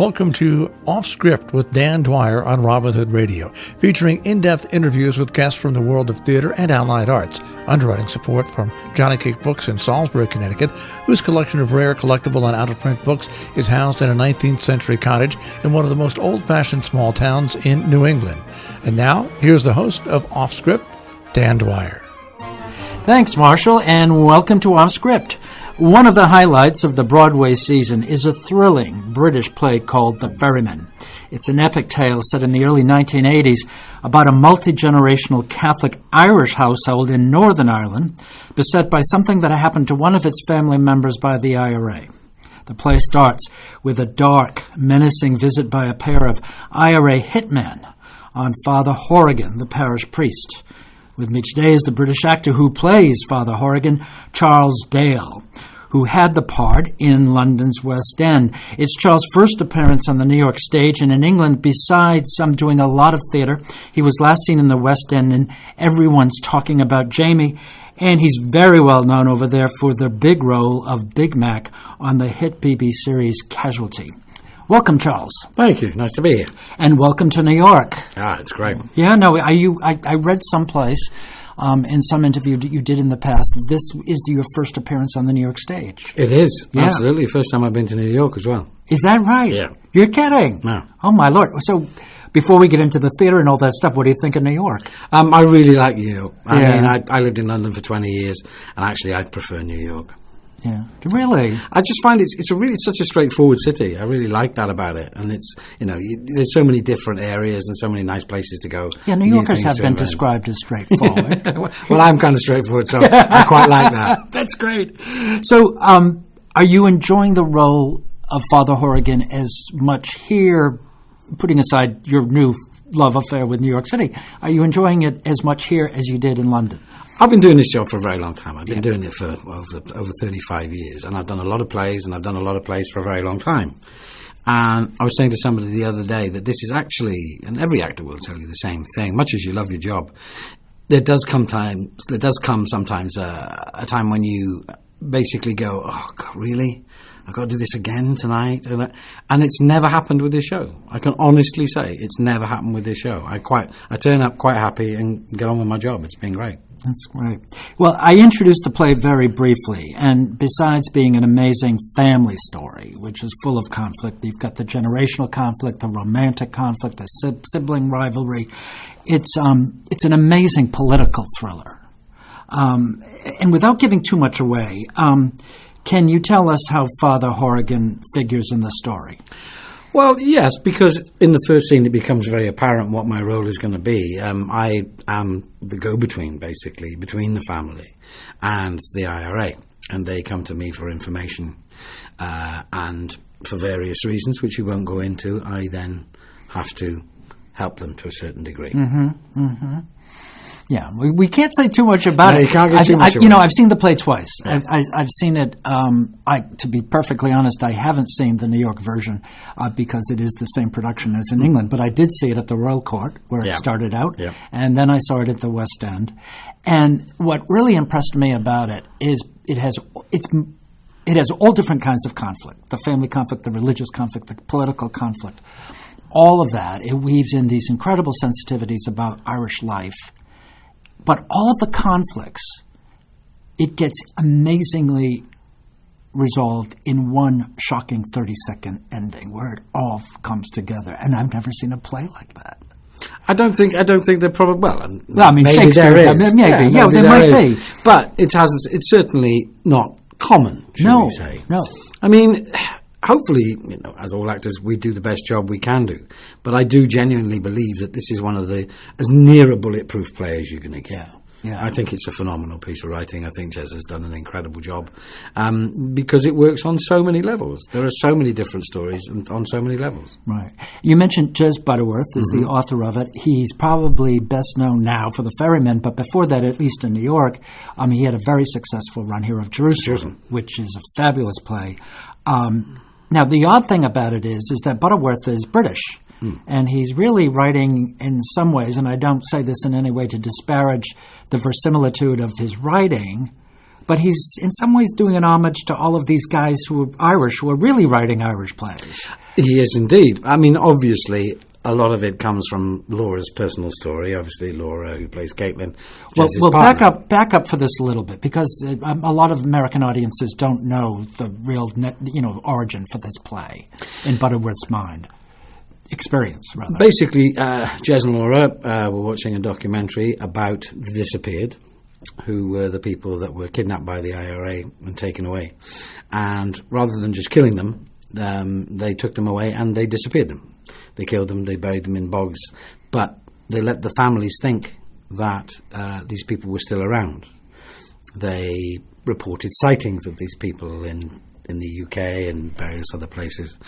Welcome to Off Script with Dan Dwyer on Robin Hood Radio, featuring in-depth interviews with guests from the world of theater and allied arts. Underwriting support from Johnny Cake Books in Salisbury, Connecticut, whose collection of rare collectible and out-of-print books is housed in a 19th century cottage in one of the most old-fashioned small towns in New England. And now, here's the host of Off Script, Dan Dwyer. Thanks, Marshall, and welcome to Off Script. One of the highlights of the Broadway season is a thrilling British play called The Ferryman. It's an epic tale set in the early 1980s about a multi-generational Catholic Irish household in Northern Ireland beset by something that happened to one of its family members by the IRA. The play starts with a dark, menacing visit by a pair of IRA hitmen on Father Horrigan, the parish priest. With me today is the British actor who plays Father Horrigan, Charles Dale, who had the part in London's West End. It's Charles' first appearance on the New York stage, and in England, besides doing a lot of theater, he was last seen in the West End, and everyone's talking about Jamie, and he's very well known over there for the big role of Big Mac on the hit BBC series Casualty. Welcome, Charles. Thank you. Nice to be here. And welcome to New York. It's great. Yeah, no, I read someplace in some interview that you did in the past, this is your first appearance on the New York stage. It is. Yeah. Absolutely. First time I've been to New York as well. Is that right? Yeah. You're kidding? No. Oh, my Lord. So before we get into the theater and all that stuff, what do you think of New York? I really like New York. I lived in London for 20 years, and actually I prefer New York. Yeah, really. I just find it's such a straightforward city. I really like that about it, and it's there's so many different areas and so many nice places to go. Yeah, New Yorkers have been described as straightforward. Well, I'm kind of straightforward, so I quite like that. That's great. So, are you enjoying the role of Father Horrigan as much here, putting aside your new love affair with New York City? Are you enjoying it as much here as you did in London? I've been doing this job for a very long time. I've been doing it for over 35 years, and I've done a lot of plays, and I've done a lot of plays for a very long time. And I was saying to somebody the other day that this is actually, and every actor will tell you the same thing, much as you love your job, there does come sometimes a time when you basically go, oh, God, really? I've got to do this again tonight? And it's never happened with this show. I can honestly say it's never happened with this show. I turn up quite happy and get on with my job. It's been great. That's great. Well, I introduced the play very briefly, and besides being an amazing family story, which is full of conflict, you've got the generational conflict, the romantic conflict, the sibling rivalry. It's an amazing political thriller. And without giving too much away, can you tell us how Father Horrigan figures in the story? Well, yes, because in the first scene it becomes very apparent what my role is going to be. I am the go-between, basically, between the family and the IRA. And they come to me for information. And for various reasons, which we won't go into, I then have to help them to a certain degree. Mm-hmm, mm-hmm. Yeah, we can't say too much about it. You can't get too much away. I've seen the play twice. Yeah. I've seen it. To be perfectly honest, I haven't seen the New York version because it is the same production as in England. But I did see it at the Royal Court where it started out, and then I saw it at the West End. And what really impressed me about it is it has all different kinds of conflict: the family conflict, the religious conflict, the political conflict. All of that, it weaves in these incredible sensitivities about Irish life. But all of the conflicts, it gets amazingly resolved in one shocking 30-second ending where it all comes together. And I've never seen a play like that. I don't think they're probably, well, I mean, maybe Shakespeare, there is. Maybe there might be. But it's certainly not common, shall we say. No. I mean, hopefully, as all actors, we do the best job we can do. But I do genuinely believe that this is one of the as near a bulletproof play as you're going to get. Yeah. I think it's a phenomenal piece of writing. I think Jez has done an incredible job because it works on so many levels. There are so many different stories and on so many levels. Right. You mentioned Jez Butterworth is the author of it. He's probably best known now for The Ferryman, but before that, at least in New York, he had a very successful run here of Jerusalem, which is a fabulous play. Now, the odd thing about it is that Butterworth is British. And he's really writing in some ways, and I don't say this in any way to disparage the verisimilitude of his writing, but he's in some ways doing an homage to all of these guys who are Irish, who are really writing Irish plays. He is indeed. I mean, obviously, a lot of it comes from Laura's personal story. Obviously, Laura, who plays Caitlin. Well, back up for this a little bit, because a lot of American audiences don't know the real origin for this play in Butterworth's mind. Experience, rather. Basically, Jez and Laura were watching a documentary about the disappeared, who were the people that were kidnapped by the IRA and taken away. And rather than just killing them, they took them away and they disappeared them. They killed them, they buried them in bogs, but they let the families think that these people were still around. They reported sightings of these people in the UK and various other places.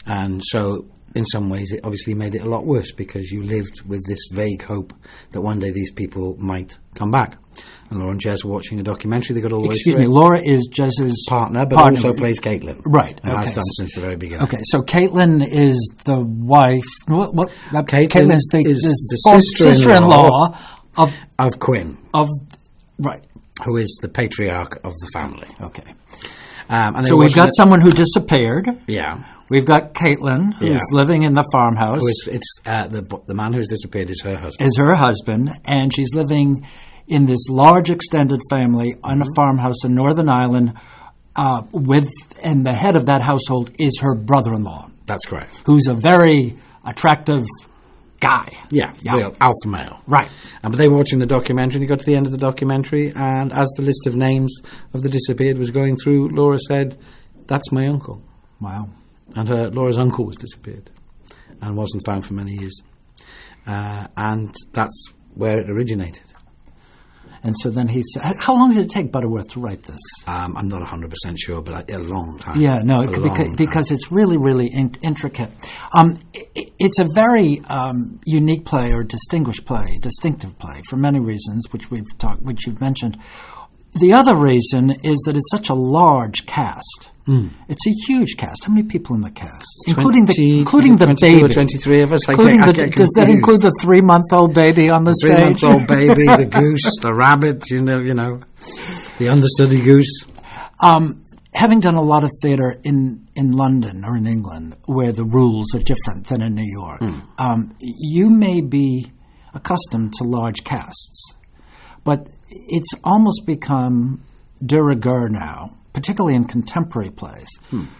And so, in some ways, it obviously made it a lot worse, because you lived with this vague hope that one day these people might come back. And Laura and Jez were watching a documentary. They got all the way through. Excuse me, Laura is Jez's partner, but also plays Caitlin. Right. And has done since the very beginning. Okay, so Caitlin is the wife. Caitlin is the sister-in-law of Quinn. Right. Who is the patriarch of the family. Okay. And so we've got someone who disappeared. Yeah. We've got Caitlin, who's living in the farmhouse. The man who's disappeared is her husband. Is her husband, and she's living in this large extended family on a farmhouse in Northern Ireland, and the head of that household is her brother-in-law. That's correct. Who's a very attractive guy. Yeah. Real alpha male. Right. But they were watching the documentary, and he got to the end of the documentary, and as the list of names of the disappeared was going through, Laura said, "That's my uncle." Wow. And Laura's uncle was disappeared and wasn't found for many years. And that's where it originated. And so then he said, how long did it take Butterworth to write this? I'm not 100% sure, but a long time. Yeah, no, because it's really, really intricate. It's a very unique play, or distinctive play, for many reasons, which you've mentioned. The other reason is that it's such a large cast. It's a huge cast. How many people in the cast? Including the baby. Or 23 of us. Does that include the 3-month-old baby on the stage? 3-month-old baby, the goose, the rabbit, the understudy goose. Having done a lot of theatre in London or in England, where the rules are different than in New York, you may be accustomed to large casts, but it's almost become de rigueur now, particularly in contemporary plays,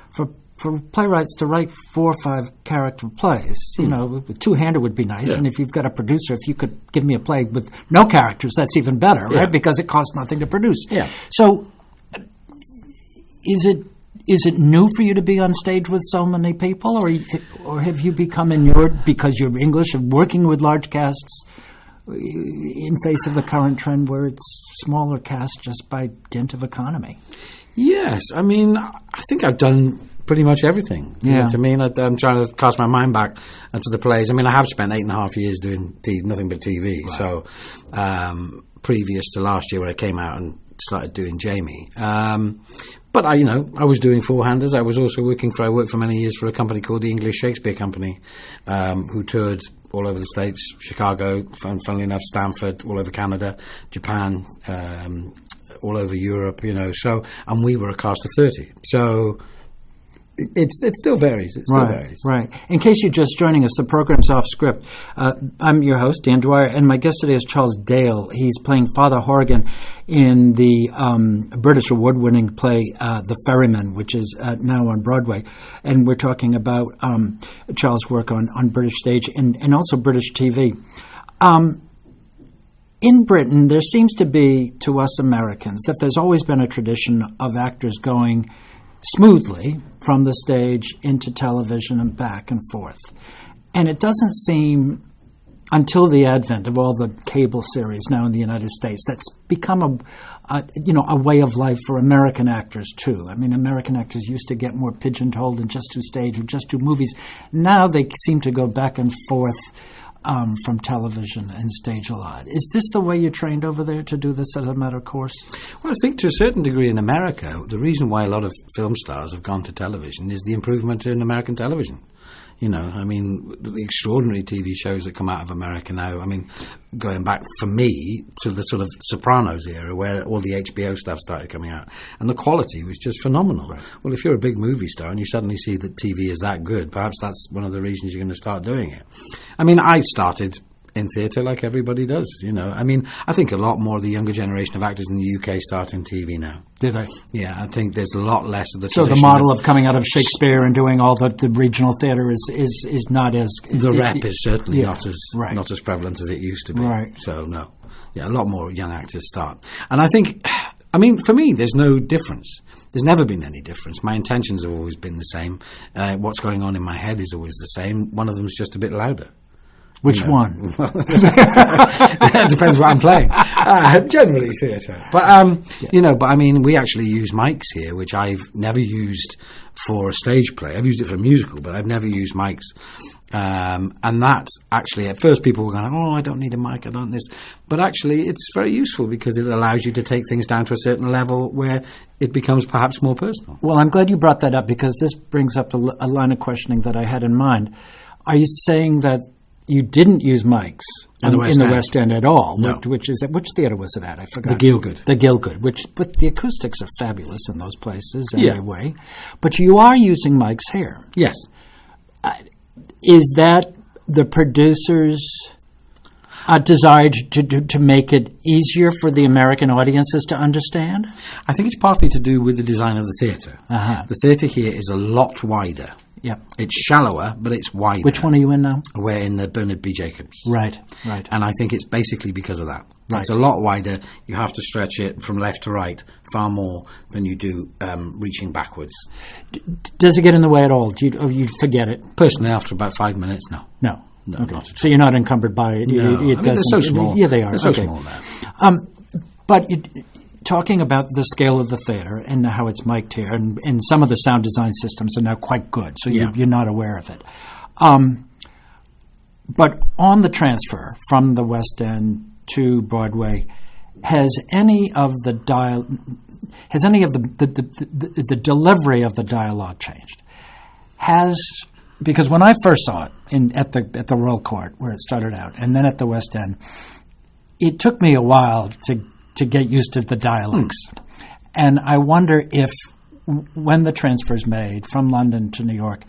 for playwrights to write 4 or 5 character plays. With two-hander would be nice, and if you've got a producer, if you could give me a play with no characters, that's even better, right? Because it costs nothing to produce. Yeah. So, is it new for you to be on stage with so many people, or have you become inured because you're English of working with large casts? In face of the current trend where it's smaller cast just by dint of economy? Yes. I mean, I think I've done pretty much everything. Yeah. I mean, I'm trying to cast my mind back to the plays. I mean, I have spent 8.5 years doing nothing but TV. Wow. So previous to last year when I came out and started doing Jamie. But I was doing four-handers. I was also I worked for many years for a company called the English Shakespeare Company, who toured all over the States, Chicago, funnily enough, Stanford, all over Canada, Japan, all over Europe, and we were a cast of 30. So it still varies. It still varies. Right. In case you're just joining us, the program's off script. I'm your host, Dan Dwyer, and my guest today is Charles Dale. He's playing Father Horrigan in the British award-winning play The Ferryman, which is now on Broadway. And we're talking about Charles' work on British stage and also British TV. In Britain, there seems to be, to us Americans, that there's always been a tradition of actors going smoothly from the stage into television and back and forth. And it doesn't seem, until the advent of all the cable series now in the United States, that's become a way of life for American actors too. I mean, American actors used to get more pigeonholed and just do stage or just do movies. Now they seem to go back and forth from television and stage a lot. Is this the way you're trained over there, to do this as a matter of course? Well, I think to a certain degree in America, the reason why a lot of film stars have gone to television is the improvement in American television. You know, I mean, the extraordinary TV shows that come out of America now, I mean, going back for me to the sort of Sopranos era where all the HBO stuff started coming out, and the quality was just phenomenal. Right. Well, if you're a big movie star and you suddenly see that TV is that good, perhaps that's one of the reasons you're going to start doing it. I mean, I started in theatre like everybody does, you know. I mean, I think a lot more of the younger generation of actors in the UK start in TV now. Did they? Yeah, I think there's a lot less of the So the model of coming out of Shakespeare and doing all the regional theatre is not as... The rep is certainly not as prevalent as it used to be. Right. So, no. Yeah, a lot more young actors start. And I think, I mean, for me, there's no difference. There's never been any difference. My intentions have always been the same. What's going on in my head is always the same. One of them's just a bit louder. Which one? It depends what I'm playing. Generally theatre. But, you know, but I mean, we actually use mics here, which I've never used for a stage play. I've used it for a musical, but I've never used mics. And that actually, at first people were going, oh, I don't need a mic, I don't this. But actually, it's very useful because it allows you to take things down to a certain level where it becomes perhaps more personal. Well, I'm glad you brought that up because this brings up a line of questioning that I had in mind. Are you saying that you didn't use mics in the West End at all? No. Which theatre was it at? I forgot. The Gielgud. The Gielgud, but the acoustics are fabulous in those places anyway. But you are using mics here. Yes. Is that the producer's desire to make it easier for the American audiences to understand? I think it's partly to do with the design of the theatre. Uh-huh. The theatre here is a lot wider. Yeah. It's shallower, but it's wider. Which one are you in now? We're in the Bernard B. Jacobs. Right. And I think it's basically because of that. Right. It's a lot wider. You have to stretch it from left to right far more than you do reaching backwards. Does it get in the way at all? Do you forget it? Personally, after about 5 minutes, no. No. No, okay. not at all. So you're not encumbered by it? No. They're so small. Yeah, they are. They're so okay. small now. But talking about the scale of the theatre and how it's mic'd here, and some of the sound design systems are now quite good, so you're not aware of it. But on the transfer from the West End to Broadway, has any of the the delivery of the dialogue changed? Because when I first saw it at the Royal Court where it started out, and then at the West End, it took me a while to get used to the dialects. And I wonder if, when the transfer's made from London to New York,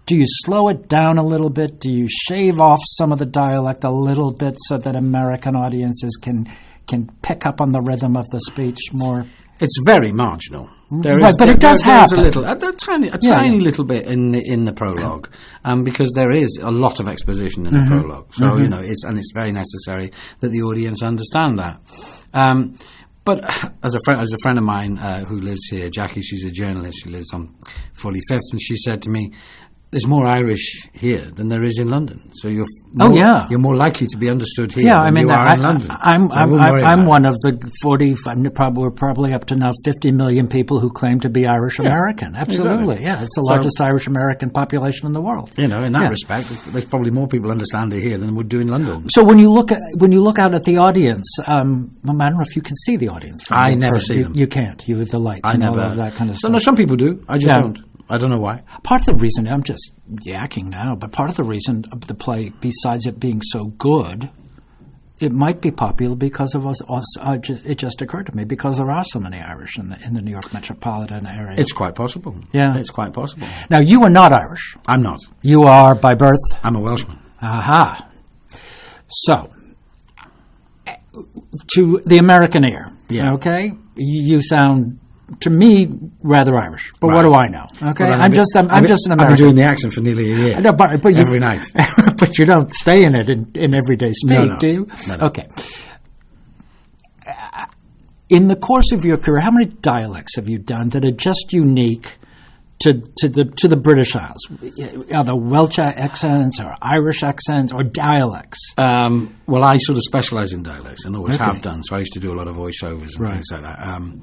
do you slow it down a little bit? Do you shave off some of the dialect a little bit so that American audiences can pick up on the rhythm of the speech more? It's very marginal. But it does happen. A tiny little bit in the prologue, because there is a lot of exposition in the prologue. So you know, it's very necessary that the audience understand that. But as a friend of mine who lives here, Jackie, she's a journalist. She lives on 45th, and she said to me, there's more Irish here than there is in London. So you're more likely to be understood here than you are in London. I'm one of the 40, we're probably up to now 50 million people who claim to be Irish American. Absolutely, exactly. Yeah. It's the largest Irish American population in the world. You know, in that respect, there's probably more people understand it here than would do in London. So when you look out at the audience, I don't know if you can see the audience. I never see them. You can't. You with the lights and all of that kind of stuff. No, some people do. I just don't. I don't know why. Part of the reason, I'm just yakking now, but part of the reason of the play, besides it being so good, it might be popular because of us. It just occurred to me because there are so many Irish in the New York metropolitan area. It's quite possible. Yeah, it's quite possible. Now you are not Irish. I'm not. You are by birth. I'm a Welshman. Aha. So, to the American ear, okay, you sound, to me, rather Irish, but what do I know? Okay, well, I'm just an American. I've been doing the accent for nearly a year. No, but every night. But you don't stay in it in everyday speak, do you? No. Okay. In the course of your career, how many dialects have you done that are just unique to the British Isles? Are there Welsh accents or Irish accents or dialects? Well, I sort of specialise in dialects and always have done. So I used to do a lot of voiceovers and things like that.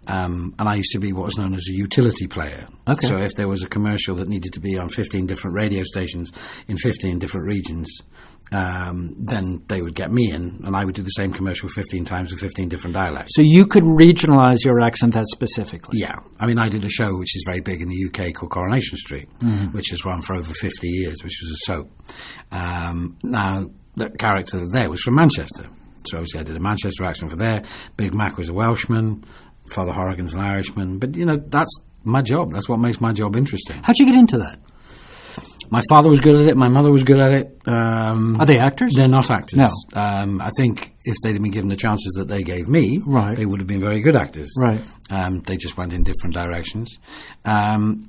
And I used to be what was known as a utility player. Okay. So if there was a commercial that needed to be on 15 different radio stations in 15 different regions, then they would get me in, and I would do the same commercial 15 times with 15 different dialects. So you could regionalize your accent that specifically? Yeah. I mean, I did a show which is very big in the UK called Coronation Street, which has run for over 50 years, which was a soap. Now, the character there was from Manchester. So obviously I did a Manchester accent for there. Big Mac was a Welshman. Father Horrigan's an Irishman. But, that's my job. That's what makes my job interesting. How'd you get into that? My father was good at it. My mother was good at it. Are they actors? They're not actors. No. I think if they'd have been given the chances that they gave me, right, they would have been very good actors. Right. They just went in different directions. And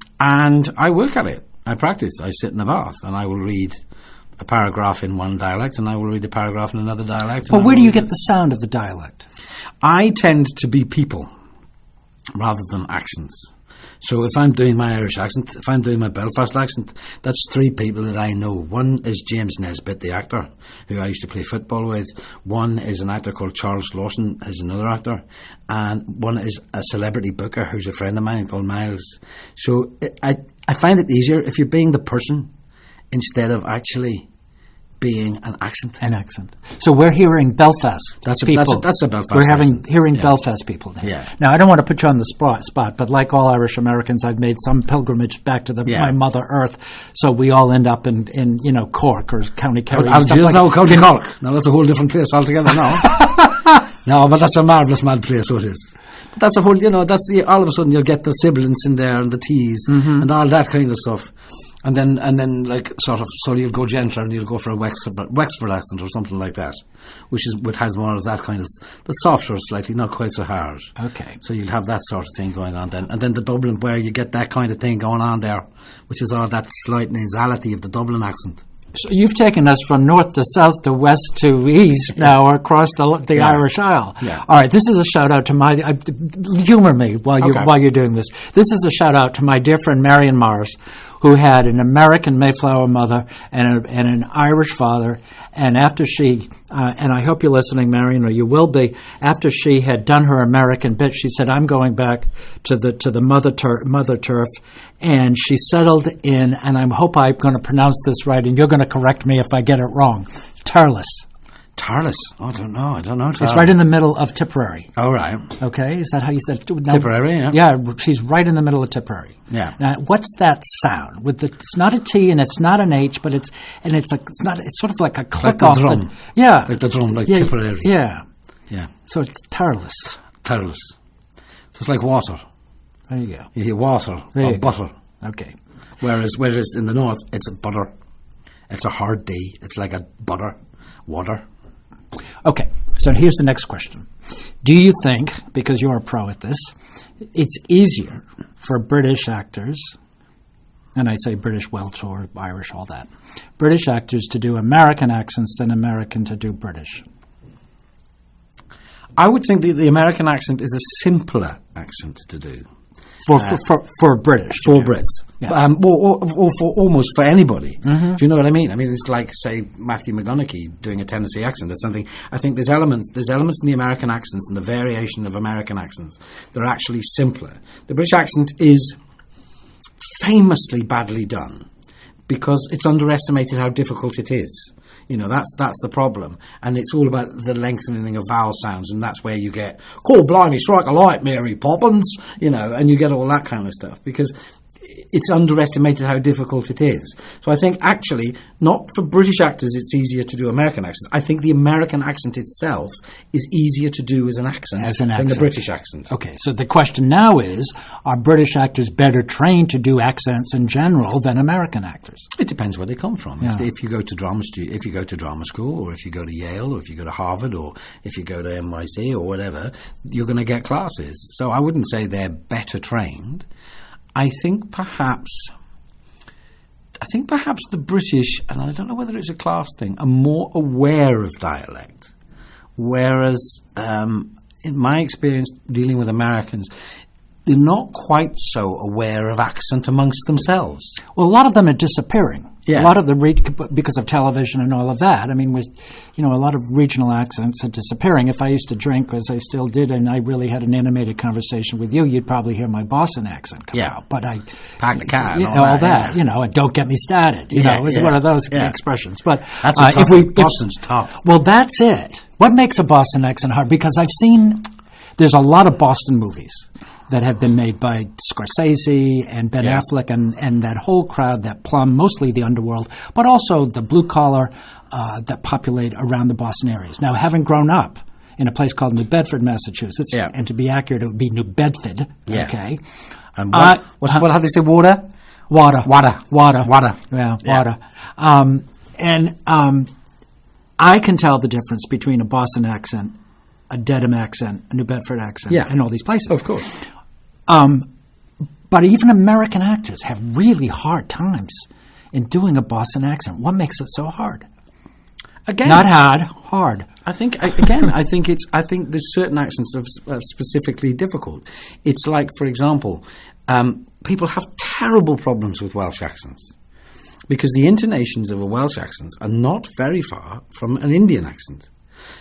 I work at it. I practice. I sit in a bath and I will read a paragraph in one dialect and I will read a paragraph in another dialect. But where do you get the sound of the dialect? I tend to be people rather than accents. So if I'm doing my Irish accent, if I'm doing my Belfast accent, that's three people that I know. One is James Nesbitt, the actor, who I used to play football with. One is an actor called Charles Lawson, who's another actor. And one is a celebrity booker who's a friend of mine called Miles. So I find it easier if you're being the person instead of actually being an accent. An accent. So we're hearing Belfast people. That's a Belfast We're accent. hearing Belfast people now. Yeah. Now, I don't want to put you on the spot, but like all Irish Americans, I've made some pilgrimage back to my Mother Earth, so we all end up in Cork or County Kerry. County Cork. No, that's a whole different place altogether now. No, but that's a marvellous mad place, so it is. But that's a whole, all of a sudden you'll get the sibilants in there and the T's and all that kind of stuff. And then, like, sort of, so you'll go gentler and you'll go for a Wexford accent or something like that, which has more of that kind of, the softer slightly, not quite so hard. Okay. So you'll have that sort of thing going on then. And then the Dublin, where you get that kind of thing going on there, which is all that slight nasality of the Dublin accent. So you've taken us from north to south to west to east now, or across the Irish Isle. Yeah. All right, this is a shout out to my humor me while you're doing this. This is a shout out to my dear friend Marion Morris, who had an American Mayflower mother and an Irish father. And after she, and I hope you're listening, Marion, or you will be, after she had done her American bit, she said, "I'm going back to the mother turf," and she settled in, and I hope I'm going to pronounce this right, and you're going to correct me if I get it wrong, Tarlis. Tarlis? Oh, I don't know. Tarlis. It's right in the middle of Tipperary. Oh, right. Okay, is that how you said it? Now, Tipperary, yeah. Yeah, she's right in the middle of Tipperary. Yeah. Now, what's that sound? It's not a T and it's not an H, but it's sort of like a click like off the drum. Yeah. Like the drum, like yeah, Tipperary. Yeah. Yeah. So it's Tarlis. Tarlis. So it's like water. There you go. You hear water or butter. Okay. Whereas in the north, it's a butter. It's a hard D. It's like a butter, water. Okay, so here's the next question. Do you think, because you're a pro at this, it's easier for British actors, and I say British, Welsh, or Irish, all that, British actors to do American accents than American to do British? I would think the American accent is a simpler accent to do. For British. For Brits. Yeah. Or for almost for anybody. Mm-hmm. Do you know what I mean? I mean, it's like, say, Matthew McConaughey doing a Tennessee accent. That's something. I think there's elements in the American accents and the variation of American accents that are actually simpler. The British accent is famously badly done because it's underestimated how difficult it is. That's the problem. And it's all about the lengthening of vowel sounds, and that's where you get, "Call blimey, strike a light, Mary Poppins," and you get all that kind of stuff, because it's underestimated how difficult it is. So I think actually, not for British actors it's easier to do American accents. I think the American accent itself is easier to do as an accent than the British accent. Okay, so the question now is, are British actors better trained to do accents in general than American actors? It depends where they come from. Yeah. If you go to drama school, or if you go to Yale, or if you go to Harvard, or if you go to NYC or whatever, you're going to get classes. So I wouldn't say they're better trained. I think perhaps the British, and I don't know whether it's a class thing, are more aware of dialect. Whereas, in my experience dealing with Americans, they're not quite so aware of accent amongst themselves. Well, a lot of them are disappearing. A lot of because of television and all of that. I mean, a lot of regional accents are disappearing. If I used to drink, as I still did, and I really had an animated conversation with you, you'd probably hear my Boston accent come out. But I park the car, and all that, and don't get me started. It's one of those expressions. But that's a tough Boston's tough. Well, that's it. What makes a Boston accent hard? Because there's a lot of Boston movies that have been made by Scorsese and Ben Affleck and that whole crowd that plumb mostly the underworld, but also the blue collar that populate around the Boston areas. Now, having grown up in a place called New Bedford, Massachusetts, and to be accurate, it would be New Bedford. Okay. And how do they say water? Water. Yeah, water. I can tell the difference between a Boston accent, a Dedham accent, a New Bedford accent, and all these places. Of course. But even American actors have really hard times in doing a Boston accent. What makes it so hard? Again, not hard. I think there's certain accents that are specifically difficult. It's like, for example, people have terrible problems with Welsh accents because the intonations of a Welsh accent are not very far from an Indian accent.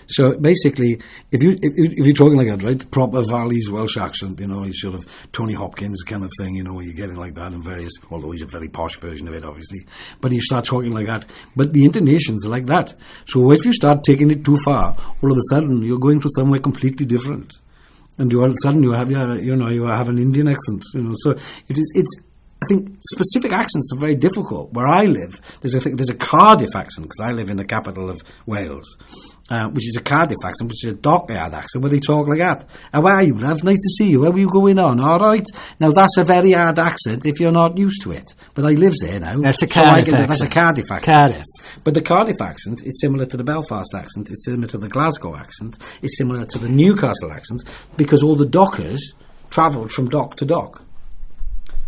So basically, if you're talking like that, right, the proper Valley's Welsh accent, he's sort of Tony Hopkins kind of thing, where you're getting like that in although he's a very posh version of it, obviously. But you start talking like that. But the intonations are like that. So if you start taking it too far, all of a sudden you're going to somewhere completely different, and all of a sudden you have an Indian accent. So it's. I think specific accents are very difficult. Where I live, there's a Cardiff accent because I live in the capital of Wales, which is a Cardiff accent, which is a dockyard accent where they talk like that. How are you, love? Nice to see you. Where were you going on? All right. Now that's a very hard accent if you're not used to it. But I live there now. That's a Cardiff accent. That's a Cardiff accent. Cardiff. But the Cardiff accent is similar to the Belfast accent. It's similar to the Glasgow accent. It's similar to the Newcastle accent because all the dockers travelled from dock to dock.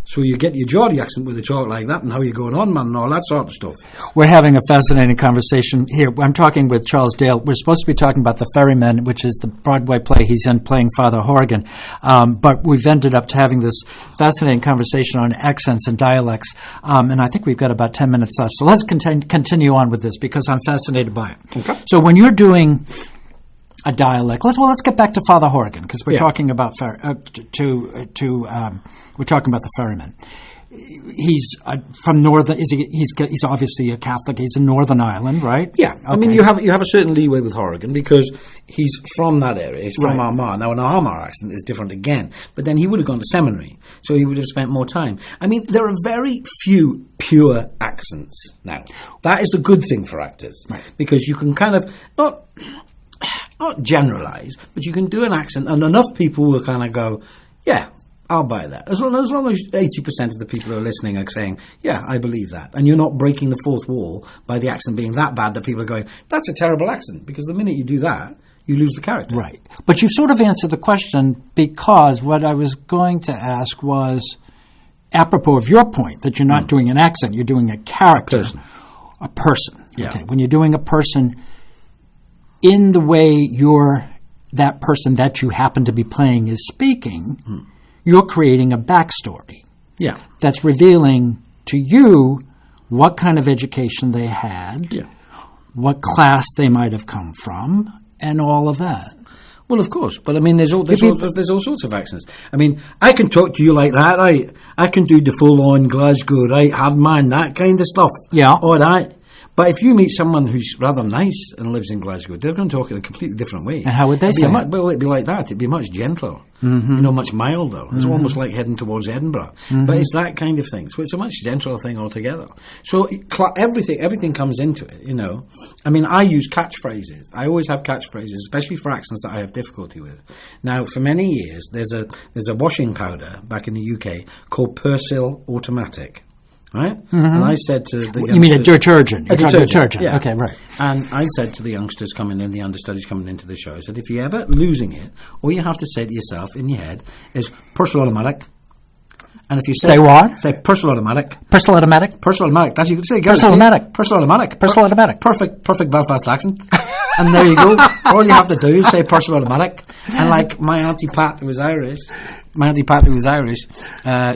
So you get your Geordie accent where they talk like that and how you're going on, man, and all that sort of stuff. We're having a fascinating conversation here. I'm talking with Charles Dale. We're supposed to be talking about The Ferryman, which is the Broadway play he's in playing Father Horrigan. But we've ended up having this fascinating conversation on accents and dialects. And I think we've got about 10 minutes left. So let's continue on with this because I'm fascinated by it. Okay. So when you're doing a dialect, let's get back to Father Horrigan because we're talking about we're talking about the Ferryman. He's from northern. He's obviously a Catholic. He's in Northern Ireland, right? Yeah. Okay. I mean, you have a certain leeway with Horrigan because he's from that area. He's from Armagh. Now, an Armagh accent is different again. But then he would have gone to seminary, so he would have spent more time. I mean, there are very few pure accents now. That is the good thing for actors because you can kind of not generalize, but you can do an accent, and enough people will kind of go, yeah, I'll buy that. As long as 80% of the people who are listening are saying, yeah, I believe that. And you're not breaking the fourth wall by the accent being that bad that people are going, that's a terrible accent. Because the minute you do that, you lose the character. Right. But you've sort of answered the question because what I was going to ask was, apropos of your point, that you're not doing an accent, you're doing a character. A person. Yeah. Okay. When you're doing a person, in the way that person that you happen to be playing is speaking, you're creating a backstory. Yeah. That's revealing to you what kind of education they had, what class they might have come from, and all of that. Well, of course, but I mean, there's all sorts of accents. I mean, I can talk to you like that, right? I can do the full-on Glasgow, right? Hard man, that kind of stuff. Yeah. All right. But if you meet someone who's rather nice and lives in Glasgow, they're going to talk in a completely different way. And how would they say it? Well, it'd be like that. It'd be much gentler, much milder. It's almost like heading towards Edinburgh. But it's that kind of thing. So it's a much gentler thing altogether. So everything comes into it, I mean, I use catchphrases. I always have catchphrases, especially for accents that I have difficulty with. Now, for many years, there's a washing powder back in the UK called Persil Automatic. Right? And I said to the youngsters... You mean a detergent? A detergent, yeah. Okay, right. And I said to the youngsters coming in, the understudies coming into the show, I said, if you're ever losing it, all you have to say to yourself in your head is, Persil Automatic. And if you say what? Say Persil Automatic. Persil Automatic? Persil Automatic. That's you can say. Persil Automatic. Persil Automatic. Persil Automatic. Perfect Belfast accent. And there you go. All you have to do is say Persil Automatic. And like my Auntie Pat, who was Irish,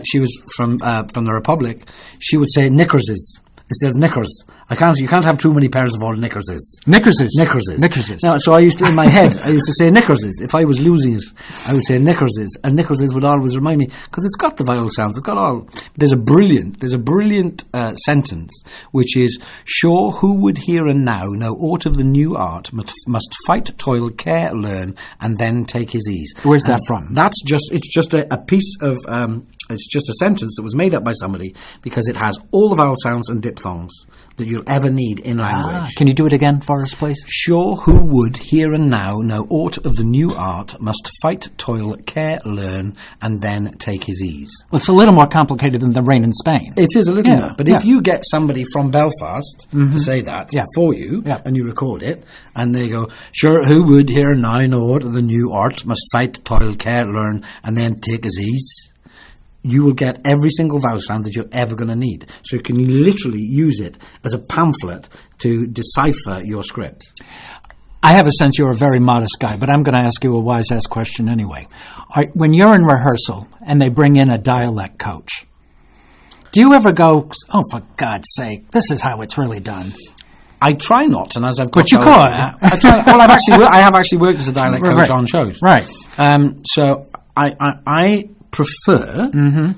she was from the Republic, she would say Knickerses. instead of knickers. You can't have too many pairs of old knickerses. Knickerses. No, so I used to, in my head, I used to say knickerses. If I was losing it, I would say knickerses. And knickerses would always remind me, because it's got the vowel sounds, it's got all. There's a brilliant sentence, which is, sure, who would here and now know aught of the new art must fight, toil, care, learn, and then take his ease. Where's that from? It's just a piece of, it's just a sentence that was made up by somebody because it has all the vowel sounds and diphthongs that you'll ever need in language. Can you do it again for us, please? Sure, who would here and now know aught of the new art must fight, toil, care, learn, and then take his ease. Well, it's a little more complicated than the rain in Spain. It is a little more. But if you get somebody from Belfast to say that for you, and you record it, and they go, sure, who would here and now know aught of the new art must fight, toil, care, learn, and then take his ease, you will get every single vowel sound that you're ever going to need. So you can literally use it as a pamphlet to decipher your script. I have a sense you're a very modest guy, but I'm going to ask you a wise-ass question anyway. When you're in rehearsal and they bring in a dialect coach, do you ever go, oh, for God's sake, this is how it's really done? I try not, and as I've got... But you could. I have actually worked as a dialect coach on shows. Right. So I prefer,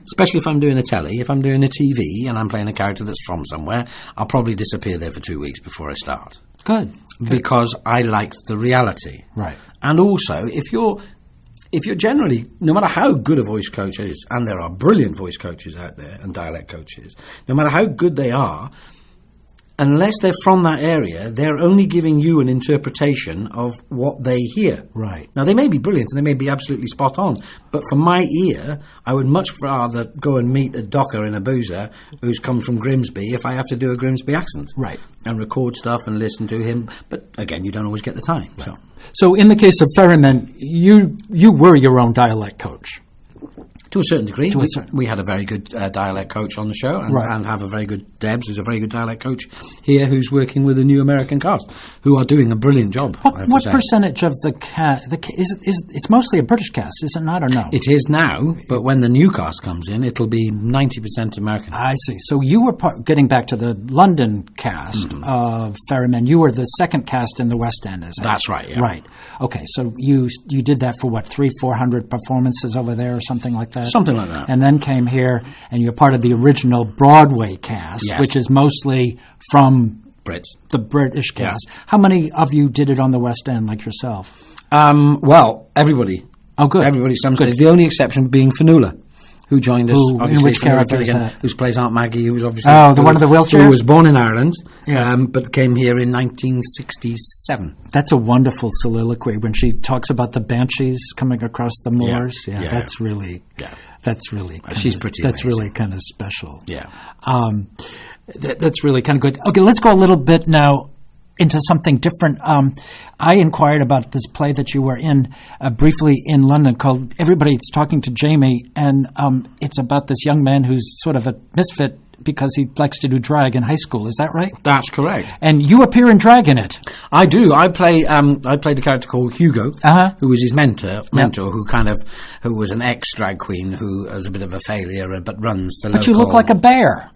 especially if I'm doing a telly, if I'm doing a TV and I'm playing a character that's from somewhere, I'll probably disappear there for 2 weeks before I start. Good. Because I like the reality. Right. And also, if you're generally, no matter how good a voice coach is, and there are brilliant voice coaches out there and dialect coaches, no matter how good they are, unless they're from that area, they're only giving you an interpretation of what they hear. Right. Now, they may be brilliant and they may be absolutely spot on, but for my ear, I would much rather go and meet a docker in a boozer who's come from Grimsby if I have to do a Grimsby accent. Right. And record stuff and listen to him. But again, you don't always get the time. Right. So in the case of Ferryman, you were your own dialect coach. To a certain degree. We had a very good dialect coach on the show and have a very good Debs, who's a very good dialect coach here, who's working with a new American cast, who are doing a brilliant job. What percentage of the cast? It's mostly a British cast, is it not, or no? It is now, but when the new cast comes in, it'll be 90% American. I see. So you were getting back to the London cast of Ferryman. You were the second cast in the West End, is it? That's right, yeah. Right. Okay, so you did that for what, 300-400 performances over there or something like that? Something like that. And then came here, and you're part of the original Broadway cast, which is mostly from the British cast. Yeah. How many of you did it on the West End, like yourself? Well, everybody. Oh, good. Everybody, some stage. The only exception being Fanula, who joined us. In which character is that? Who plays Aunt Maggie, who was obviously... Oh, the one in the wheelchair? Who was born in Ireland, but came here in 1967. That's a wonderful soliloquy when she talks about the banshees coming across the moors. Yeah, that's really... Yeah. That's really... She's pretty That's amazing. really kind of special. Yeah. That's really kind of good. Okay, let's go a little bit now into something different. I inquired about this play that you were in briefly in London called Everybody's Talking to Jamie, and it's about this young man who's sort of a misfit because he likes to do drag in high school. Is that right? That's correct. And you appear in drag in it. I do. I played a character called Hugo, who was his mentor, who was an ex-drag queen who was a bit of a failure, but runs the local... But you look like a bear.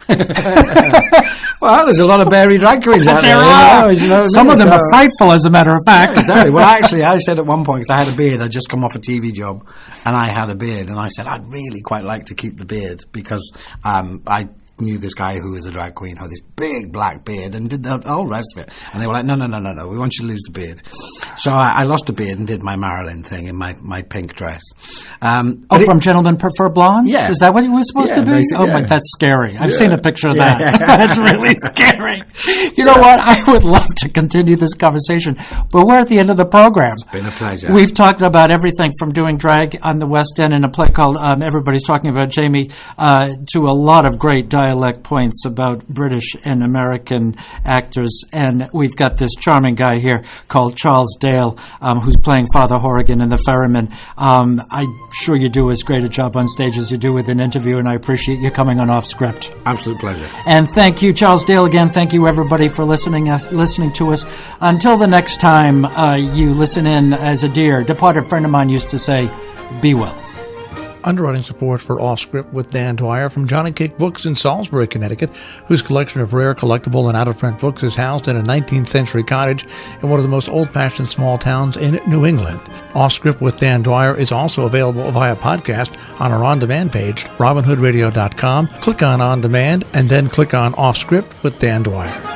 Well, there's a lot of beary drag queens out there. Some of them are frightful, as a matter of fact. Yeah, exactly. Well, actually, I said at one point, because I had a beard, I'd just come off a TV job, and I had a beard, and I said, I'd really quite like to keep the beard, because I knew this guy who was a drag queen, who had this big black beard, and did the whole rest of it. And they were like, no, we want you to lose the beard. So I lost the beard and did my Marilyn thing in my pink dress. From Gentlemen Prefer Blondes? Yeah. Is that what it was supposed to be? Oh, my, that's scary. I've seen a picture of that. That's really scary. You know what? I would love to continue this conversation, but we're at the end of the program. It's been a pleasure. We've talked about everything from doing drag on the West End in a play called Everybody's Talking About Jamie to a lot of great dialect points about British and American actors. And we've got this charming guy here called Charles Dale, who's playing Father Horrigan in The Ferryman. I'm sure you do as great a job on stage as you do with an interview, and I appreciate you coming on Off Script. Absolute pleasure. And thank you, Charles Dale, again. Thank you, everybody, for listening to us. Until the next time you listen in as a dear departed friend of mine used to say, be well. Underwriting support for Off Script with Dan Dwyer from Johnny Cake Books in Salisbury, Connecticut, whose collection of rare, collectible, and out-of-print books is housed in a 19th century cottage in one of the most old-fashioned small towns in New England. Off Script with Dan Dwyer is also available via podcast on our on-demand page, robinhoodradio.com. Click on On Demand and then click on Off Script with Dan Dwyer.